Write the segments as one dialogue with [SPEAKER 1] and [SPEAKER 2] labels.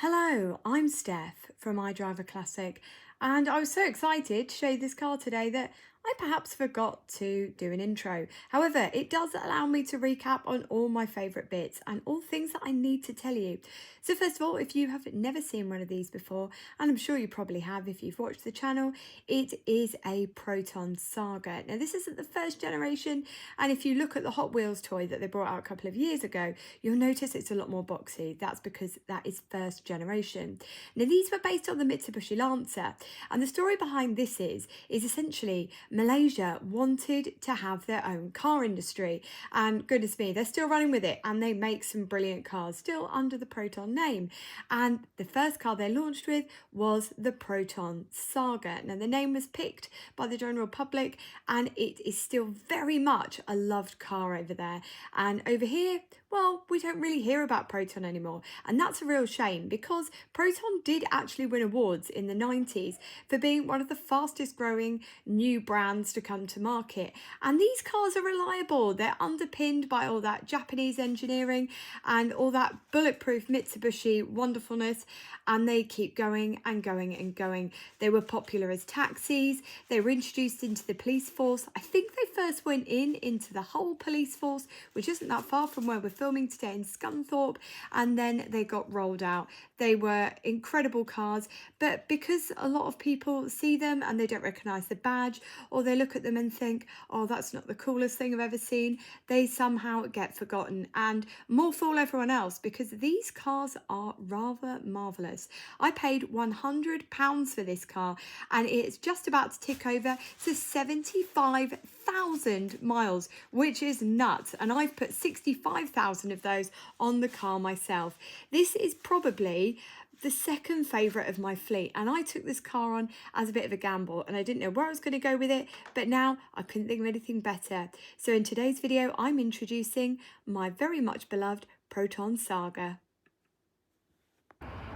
[SPEAKER 1] Hello, I'm Steph from iDriver Classic, and I was so excited to show you this car today that I perhaps forgot to do an intro. However, it does allow me to recap on all my favourite bits and all things that I need to tell you. So first of all, if you have never seen one of these before, and I'm sure you probably have if you've watched the channel, it is a Proton Saga. Now this isn't the first generation, and if you look at the Hot Wheels toy that they brought out a couple of years ago, you'll notice it's a lot more boxy. That's because that is first generation. Now these were based on the Mitsubishi Lancer, and the story behind this is essentially Malaysia wanted to have their own car industry, and goodness me, they're still running with it, and they make some brilliant cars still under the Proton name. And the first car they launched with was the Proton Saga. Now the name was picked by the general public, and it is still very much a loved car over there. And over here, well, we don't really hear about Proton anymore, and that's a real shame because Proton did actually win awards in the 90s for being one of the fastest growing new brands to come to market. And these cars are reliable. They're underpinned by all that Japanese engineering and all that bulletproof Mitsubishi wonderfulness, and they keep going and going and going. They were popular as taxis. They were introduced into the police force. I think they first went into the whole police force, which isn't that far from where we're filming today in Scunthorpe, and then they got rolled out. They were incredible cars, but because a lot of people see them and they don't recognise the badge, or they look at them and think, oh, that's not the coolest thing I've ever seen, they somehow get forgotten. And more fool everyone else, because these cars are rather marvellous. I paid £100 for this car, and it's just about to tick over to 75,000 miles, which is nuts. And I've put 65,000 of those on the car myself. This is probably the second favourite of my fleet, and I took this car on as a bit of a gamble, and I didn't know where I was going to go with it, but now I couldn't think of anything better. So in today's video, I'm introducing my very much beloved Proton Saga.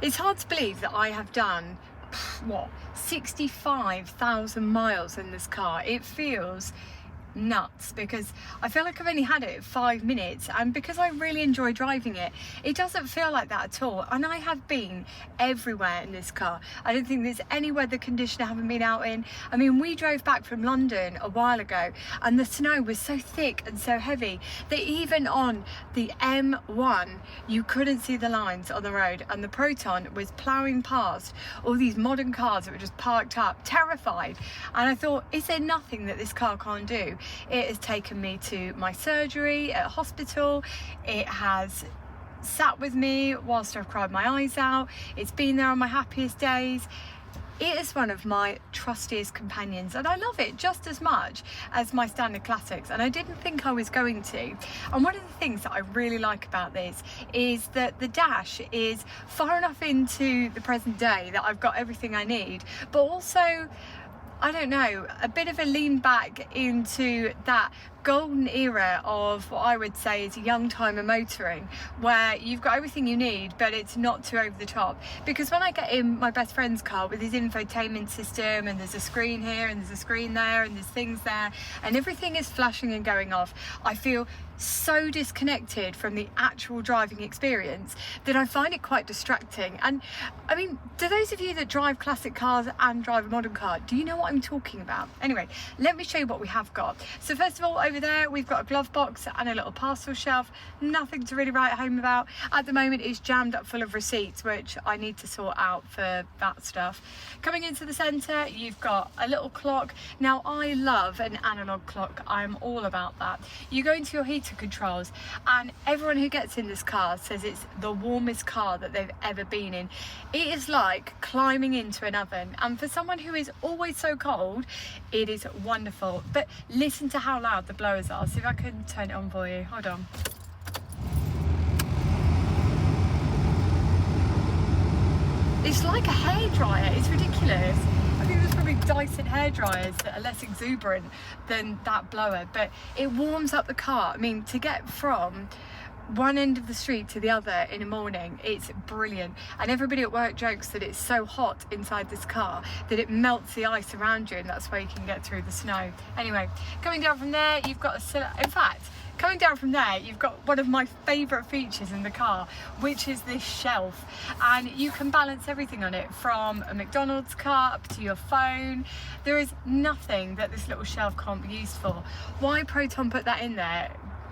[SPEAKER 1] It's hard to believe that I have done, 65,000 miles in this car. It feels nuts because I feel like I've only had it 5 minutes, and because I really enjoy driving it, it doesn't feel like that at all. And I have been everywhere in this car. I don't think there's any weather condition I haven't been out in. I mean, we drove back from London a while ago, and the snow was so thick and so heavy that even on the M1 you couldn't see the lines on the road, and the Proton was ploughing past all these modern cars that were just parked up, terrified. And I thought, is there nothing that this car can't do? It has taken me to my surgery at hospital. It has sat with me whilst I've cried my eyes out. It's been there on my happiest days. It is one of my trustiest companions, and I love it just as much as my standard classics, and I didn't think I was going to. And one of the things that I really like about this is that the dash is far enough into the present day that I've got everything I need, but also, I don't know, a bit of a lean back into that golden era of what I would say is young timer motoring, where you've got everything you need but it's not too over the top. Because when I get in my best friend's car with his infotainment system, and there's a screen here and there's a screen there and there's things there and everything is flashing and going off, I feel so disconnected from the actual driving experience that I find it quite distracting. And I mean, do those of you that drive classic cars and drive a modern car, do you know what I'm talking about? Anyway, let me show you what we have got. So first of all, over there we've got a glove box and a little parcel shelf. Nothing to really write home about at the moment. It's jammed up full of receipts, which I need to sort out for that stuff. Coming into the centre, you've got a little clock. Now I love an analog clock. I'm all about that. You go into your heater controls, and everyone who gets in this car says it's the warmest car that they've ever been in. It is like climbing into an oven, and for someone who is always so cold, it is wonderful. But listen to how loud the blowers are. See if I can turn it on for you. Hold on. It's like a hairdryer. It's ridiculous. I think there's probably Dyson hairdryers that are less exuberant than that blower, but it warms up the car. I mean, to get from one end of the street to the other in the morning, it's brilliant. And everybody at work jokes that it's so hot inside this car that it melts the ice around you, and that's where you can get through the snow. Anyway, coming down from there, you've got in fact, Coming down from there, you've got one of my favourite features in the car, which is this shelf, and you can balance everything on it, from a McDonald's cup to your phone. There is nothing that this little shelf can't be used for. Why Proton put that in there,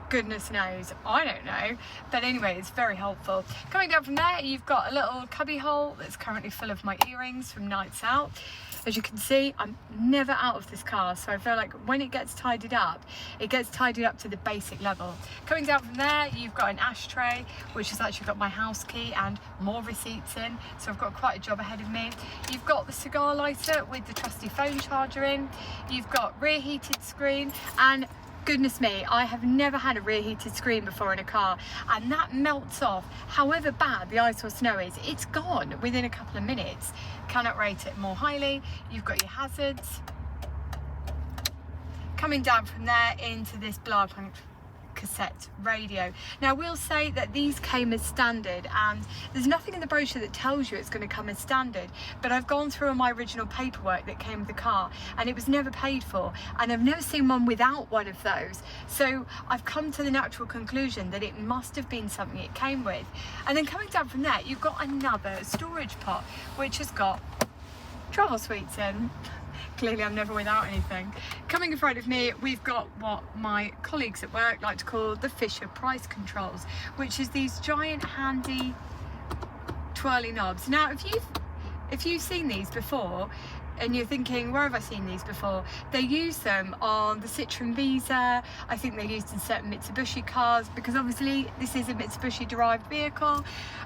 [SPEAKER 1] goodness knows, I don't know, but anyway, it's very helpful. Coming down from there, you've got a little cubby hole that's currently full of my earrings from nights out. As you can see, I'm never out of this car, so I feel like when it gets tidied up, it gets tidied up to the basic level. Coming down from there, you've got an ashtray, which has actually got my house key and more receipts in, so I've got quite a job ahead of me. You've got the cigar lighter with the trusty phone charger in. You've got rear heated screen, and goodness me, I have never had a rear heated screen before in a car, and that melts off. However bad the ice or snow is, it's gone within a couple of minutes. Cannot rate it more highly. You've got your hazards. Coming down from there into this Blarpunk cassette radio. Now, we'll say that these came as standard, and there's nothing in the brochure that tells you it's going to come as standard, but I've gone through all my original paperwork that came with the car, and it was never paid for, and I've never seen one without one of those, so I've come to the natural conclusion that it must have been something it came with. And then coming down from there, you've got another storage pot which has got travel suites in. Clearly I'm never without anything. Coming in front of me, we've got what my colleagues at work like to call the Fisher price controls, which is these giant handy twirly knobs. Now, if you've seen these before and you're thinking, where have I seen these before? They use them on the Citroen Visa. I think they're used in certain Mitsubishi cars, because obviously this is a Mitsubishi derived vehicle,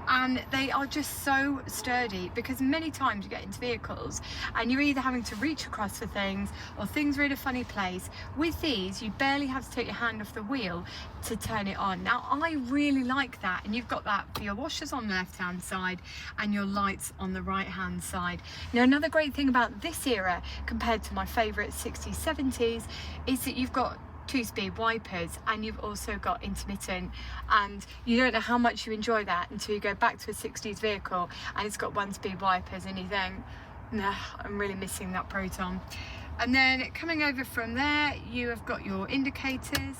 [SPEAKER 1] and they are just so sturdy, because many times you get into vehicles and you're either having to reach across for things, or things are in a funny place. With these, you barely have to take your hand off the wheel to turn it on. Now, I really like that, and you've got that for your washers on the left hand side and your lights on the right hand side. Now, another great thing about this era compared to my favourite 60s 70s is that you've got 2-speed wipers, and you've also got intermittent, and you don't know how much you enjoy that until you go back to a 60s vehicle and it's got 1-speed wipers and you think, nah, I'm really missing that Proton. And then coming over from there, you have got your indicators,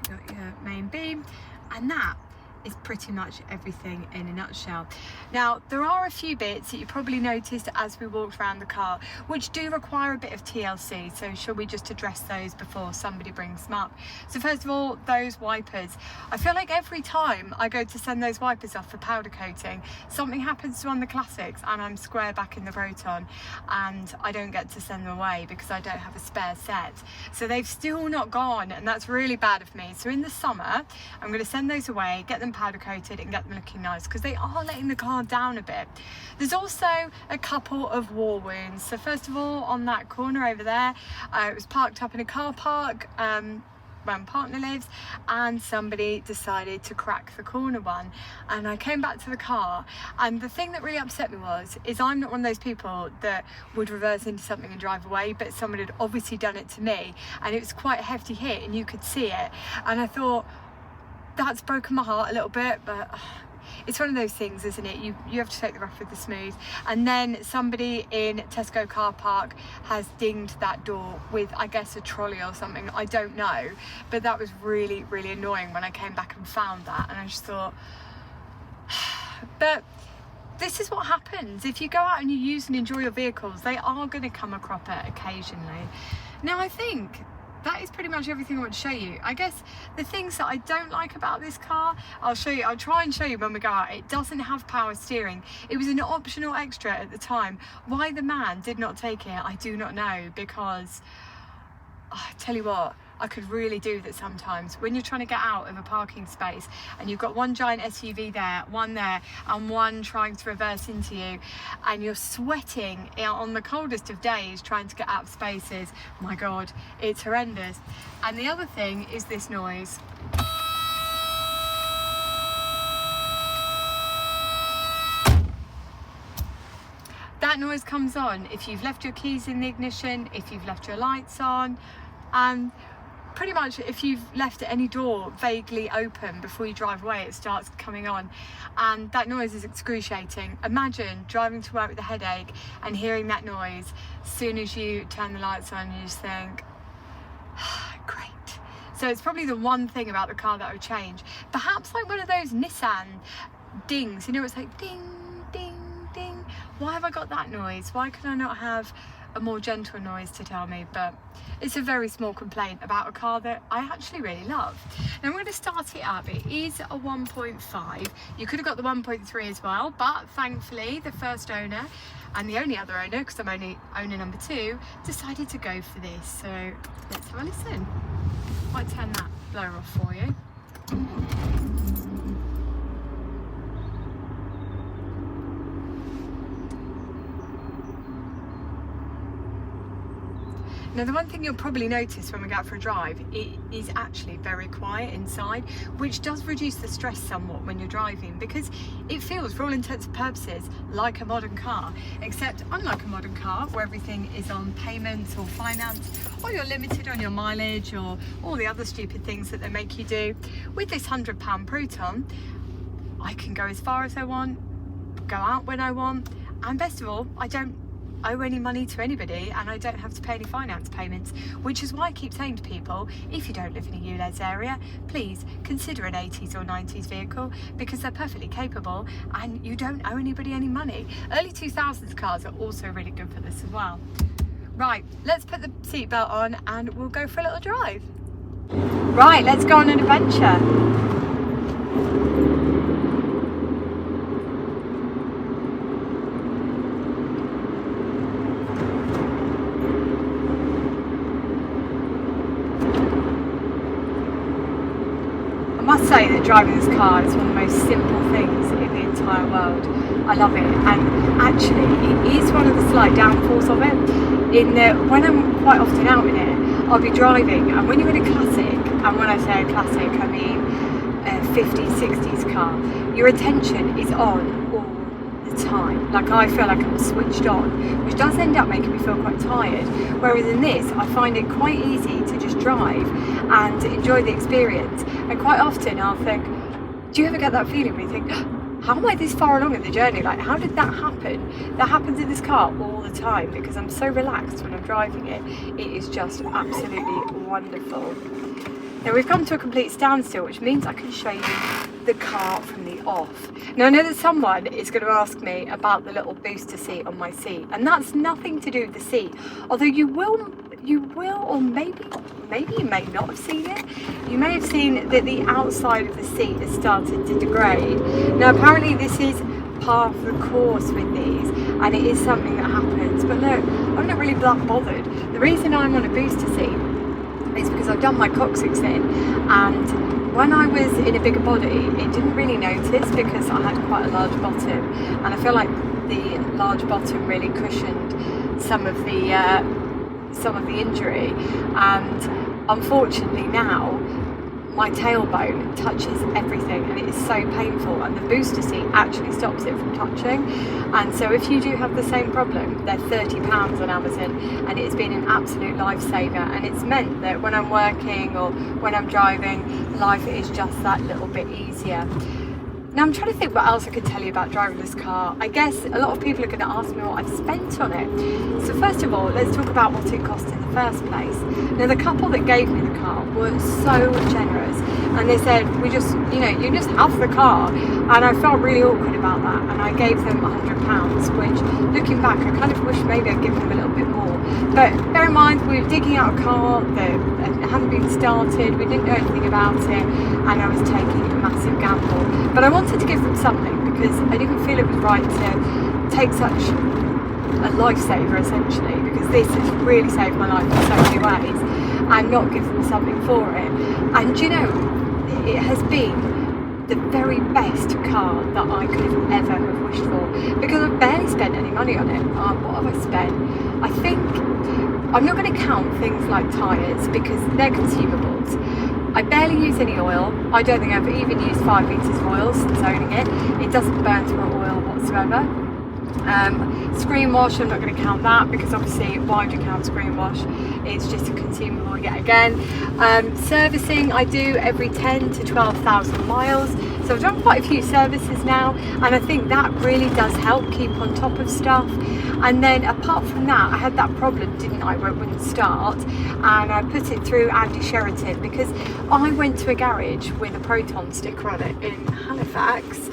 [SPEAKER 1] you've got your main beam, and that is pretty much everything in a nutshell. Now, there are a few bits that you probably noticed as we walked around the car which do require a bit of TLC, so shall we just address those before somebody brings them up? So first of all, those wipers. I feel like every time I go to send those wipers off for powder coating, something happens to one of the classics and I'm square back in the Proton, and I don't get to send them away because I don't have a spare set. So they've still not gone, and that's really bad of me. So in the summer, I'm going to send those away, get them powder coated and get them looking nice, because they are letting the car down a bit. There's also a couple of war wounds. So first of all, on that corner over there, it was parked up in a car park where my partner lives, and somebody decided to crack the corner one, and I came back to the car, and the thing that really upset me is I'm not one of those people that would reverse into something and drive away, but someone had obviously done it to me, and it was quite a hefty hit and you could see it, and I thought, that's broken my heart a little bit, but it's one of those things, isn't it? You have to take the rough with the smooth. And then somebody in Tesco car park has dinged that door with, I guess, a trolley or something. I don't know, but that was really, really annoying when I came back and found that, and I just thought, but this is what happens. If you go out and you use and enjoy your vehicles, they are going to come a cropper occasionally. Now, I think that is pretty much everything I want to show you. I guess the things that I don't like about this car, I'll try and show you when we go out. It doesn't have power steering. It was an optional extra at the time. Why the man did not take it, I do not know, because I tell you what, I could really do that sometimes when you're trying to get out of a parking space and you've got one giant SUV there, one there, and one trying to reverse into you, and you're sweating on the coldest of days trying to get out of spaces. My God, it's horrendous. And the other thing is this noise. That noise comes on if you've left your keys in the ignition, if you've left your lights on, and pretty much if you've left any door vaguely open before you drive away, it starts coming on, and that noise is excruciating. Imagine driving to work with a headache and hearing that noise. As soon as you turn the lights on, you just think, great. So it's probably the one thing about the car that I would change. Perhaps like one of those Nissan dings, you know, it's like ding, ding, ding. Why have I got that noise? Why can I not have a more gentle noise to tell me? But it's a very small complaint about a car that I actually really love. Now I'm going to start it up. It is a 1.5. You could have got the 1.3 as well, but thankfully the first owner and the only other owner, because I'm only owner number 2, decided to go for this. So let's have a listen. Might turn that blower off for you. Now the one thing you'll probably notice when we go out for a drive, it is actually very quiet inside, which does reduce the stress somewhat when you're driving, because it feels, for all intents and purposes, like a modern car, except unlike a modern car where everything is on payments or finance, or you're limited on your mileage or all the other stupid things that they make you do. With this £100 Proton, I can go as far as I want, go out when I want, and best of all, I don't owe any money to anybody and I don't have to pay any finance payments, which is why I keep saying to people, if you don't live in a ULEZ area, please consider an 80s or 90s vehicle, because they're perfectly capable and you don't owe anybody any money. Early 2000s cars are also really good for this as well. Right, let's put the seatbelt on and we'll go for a little drive. Right, let's go on an adventure. I must say that driving this car is one of the most simple things in the entire world. I love it, and actually it is one of the slight downfalls of it, in that when I'm quite often out in it, I'll be driving, and when you're in a classic, and when I say a classic I mean a 50s, 60s car, your attention is on all the time. Like, I feel like I'm switched on, which does end up making me feel quite tired, whereas in this I find it quite easy to just drive and enjoy the experience. And quite often I'll think, do you ever get that feeling where you think, how am I this far along in the journey? Like, how did that happen? That happens in this car all the time because I'm so relaxed when I'm driving it. It is just absolutely wonderful. Now we've come to a complete standstill, which means I can show you the car from the off. Now I know that someone is going to ask me about the little booster seat on my seat, and that's nothing to do with the seat, although you will, or maybe you may not have seen it. You may have seen that the outside of the seat has started to degrade. Now apparently this is part of the course with these, and it is something that happens, but look, I'm not really that bothered. The reason I'm on a booster seat is because I've done my coccyx in, and when I was in a bigger body it didn't really notice because I had quite a large bottom, and I feel like the large bottom really cushioned some of the injury, and unfortunately now my tailbone touches everything and it is so painful, and the booster seat actually stops it from touching. And so if you do have the same problem, they're £30 on Amazon, and it's been an absolute lifesaver, and it's meant that when I'm working or when I'm driving, life is just that little bit easier. Now I'm trying to think what else I could tell you about driving this car. I guess a lot of people are going to ask me what I've spent on it. So first of all, let's talk about what it cost in the first place. Now the couple that gave me the car were so generous, and they said, you just have the car, and I felt really awkward about that, and I gave them £100, which looking back I kind of wish maybe I'd given them a little bit more. But bear in mind, we were digging out a car that hadn't been started, we didn't know anything about it, and I was taking a massive gamble. But I wanted to give them something because I didn't feel it was right to take such a lifesaver essentially, because this has really saved my life in so many ways, and not give them something for it. And you know, it has been the very best car that I could have ever have wished for, because I've barely spent any money on it. What have I spent? I think, I'm not going to count things like tyres because they're consumables. I barely use any oil. I don't think I've even used 5 litres of oil since owning it. It doesn't burn through oil whatsoever. Screen wash, I'm not going to count that because obviously why do you count screen wash? It's just a consumable yet again. Servicing I do every 10 to 12,000 miles. So I've done quite a few services now, and I think that really does help keep on top of stuff. And then apart from that, I had that problem, didn't I, where it wouldn't start, and I put it through Andy Sheraton, because I went to a garage with a Proton sticker on it in Halifax.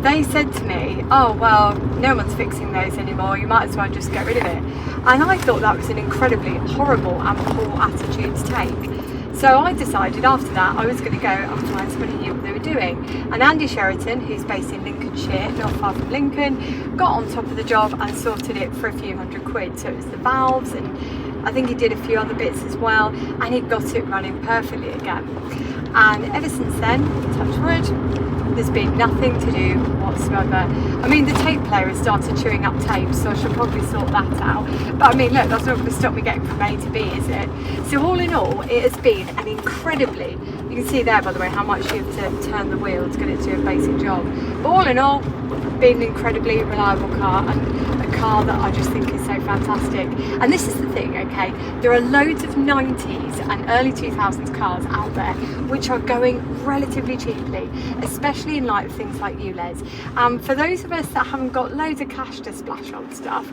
[SPEAKER 1] They said to me, oh well, no one's fixing those anymore, you might as well just get rid of it. And I thought that was an incredibly horrible and poor attitude to take. So I decided after that I was going to go and find somebody who knew what they were doing. And Andy Sheraton, who's based in Lincolnshire, not far from Lincoln, got on top of the job and sorted it for a few £100. So it was the valves, and I think he did a few other bits as well, and he got it running perfectly again. And ever since then, touch wood, there's been nothing to do whatsoever. I mean, the tape player has started chewing up tape, so I should probably sort that out. But I mean, look, that's not going to stop me getting from A to B, is it? So all in all, it has been an incredibly, you can see there by the way how much you have to turn the wheel to get it to do a basic job. But all in all, been an incredibly reliable car, and a car that I just think is so fantastic. And this is the thing, okay, there are loads of 90s and early 2000s cars out there which are going relatively cheaply, especially in light of things like ULEZ. For those of us that haven't got loads of cash to splash on stuff,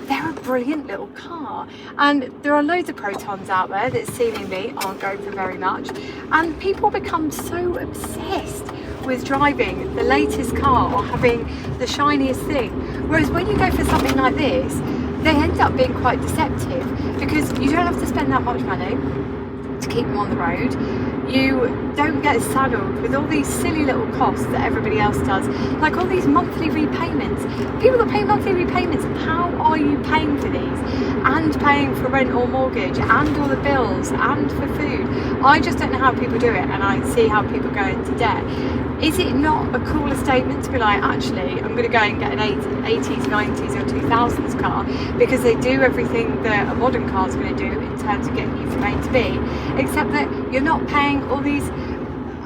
[SPEAKER 1] they're a brilliant little car. And there are loads of Protons out there that seemingly aren't going for very much, and people become so obsessed with driving the latest car or having the shiniest thing, whereas when you go for something like this, they end up being quite deceptive, because you don't have to spend that much money to keep them on the road. You don't get saddled with all these silly little costs that everybody else does, like all these monthly repayments. People that pay monthly repayments, how are you paying for these and paying for rent or mortgage and all the bills and for food? I just don't know how people do it, and I see how people go into debt. Is it not a cooler statement to be like, actually, I'm going to go and get an 80s, 90s or 2000s car, because they do everything that a modern car is going to do in terms of getting you from A to B, except that you're not paying all these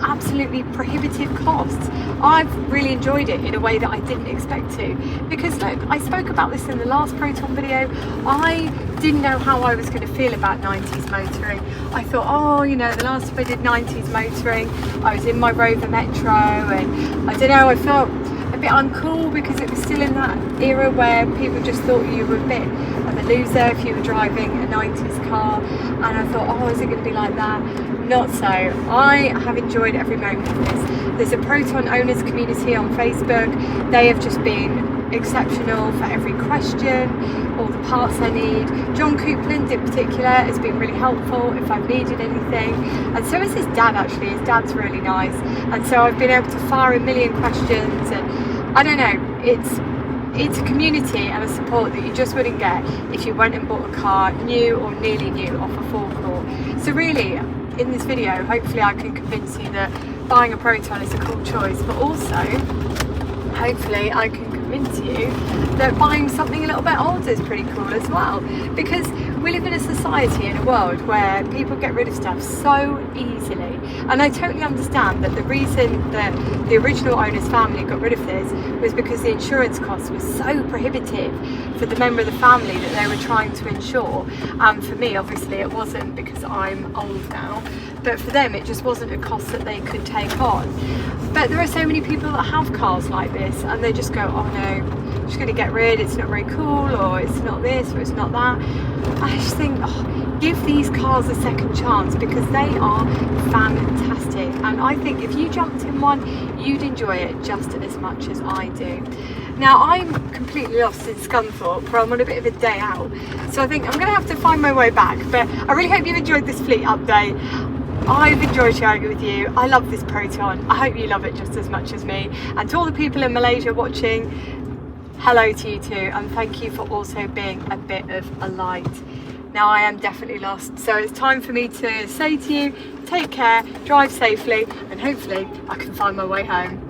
[SPEAKER 1] absolutely prohibitive costs. I've really enjoyed it in a way that I didn't expect to, because look, I spoke about this in the last Proton video. I didn't know how I was going to feel about 90s motoring. I thought, oh, you know, the last time I did 90s motoring, I was in my Rover Metro, and I don't know, I felt a bit uncool because it was still in that era where people just thought you were a bit of a loser if you were driving a 90s car. And I thought, oh, is it going to be like that? Not so. I have enjoyed every moment of this. There's a Proton owners community on Facebook. They have just been exceptional for every question, all the parts I need. John Coupland in particular has been really helpful if I've needed anything, and so is his dad actually. His dad's really nice, and so I've been able to fire a million questions, and I don't know, it's a community and a support that you just wouldn't get if you went and bought a car new or nearly new off a forecourt. So really, in this video, hopefully I can convince you that buying a Proton is a cool choice, but also hopefully I can convince you that buying something a little bit older is pretty cool as well, because we live in a society, in a world where people get rid of stuff so easily. And I totally understand that the reason that the original owner's family got rid of this was because the insurance cost was so prohibitive for the member of the family that they were trying to insure. And for me, obviously it wasn't, because I'm old now, but for them it just wasn't a cost that they could take on. But there are so many people that have cars like this, and they just go, oh no, I'm just going to get rid, it's not very cool, or it's not this, or it's not that. I just think, oh, give these cars a second chance, because they are fantastic, and I think if you jumped in one, you'd enjoy it just as much as I do. Now, I'm completely lost in Scunthorpe, where I'm on a bit of a day out, so I think I'm going to have to find my way back, but I really hope you've enjoyed this fleet update. I've enjoyed sharing it with you. I love this Proton. I hope you love it just as much as me. And to all the people in Malaysia watching, hello to you too, and thank you for also being a bit of a light. Now I am definitely lost, so it's time for me to say to you, take care, drive safely, and hopefully I can find my way home.